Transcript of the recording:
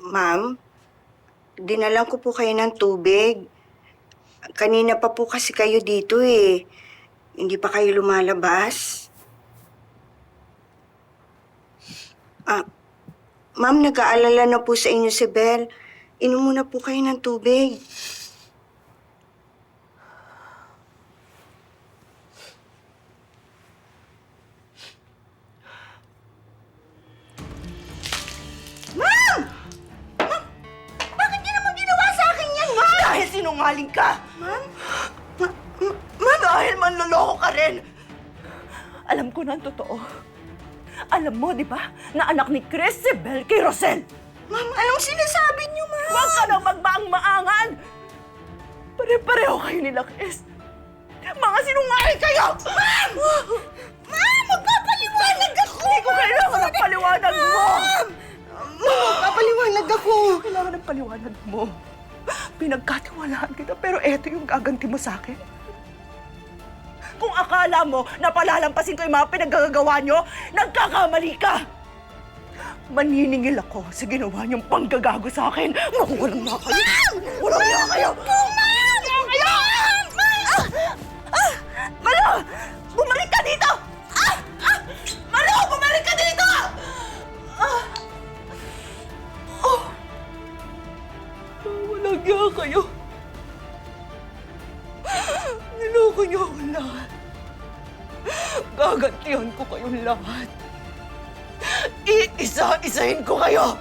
Ma'am, dinalan ko po kayo ng tubig. Kanina pa po kasi kayo dito eh. Hindi pa kayo lumalabas. Ah, ma'am, nag-aalala na po sa inyo si Belle. Inom muna po kayo ng tubig. Ma'am! Ma'am! Bakit niyo naman ginawa sa akin yan, ma'am? Dahil sinungaling ka! Ma'am? Ma'am! Dahil manloloko ka rin! Alam ko na ang totoo. Alam mo, di ba, na anak ni Chris si Belle kay Rosel. Ma'am, anong sinasabi niyo, ma'am? Huwag ka nang magbaang-maangan! Pare-pareho kayo nila, Chris. Mga sinungaling kayo! Ma'am! Ma'am, magpapaliwanag ako! Hindi ko kailangan ng paliwanag mo! Ma'am, magpapaliwanag ako! Kailangan ng paliwanag mo. Pinagkatiwalaan kita, pero eto yung gaganti mo sa akin. Kung akala mo na palalampasin ko yung mga pinaggagawa nyo, nagkakamali ka! Maniningil ako sa ginawa niyong panggagago sa akin. Walang na kayo! Walang na kayo! Walang na kayo! Malo! Bumalik ka dito! Malo! Bumalik ka dito! Walang na kayo! Niloko niyo akong lahat. Gagantihan ko kayong lahat. Iisa-isahin ko kayo!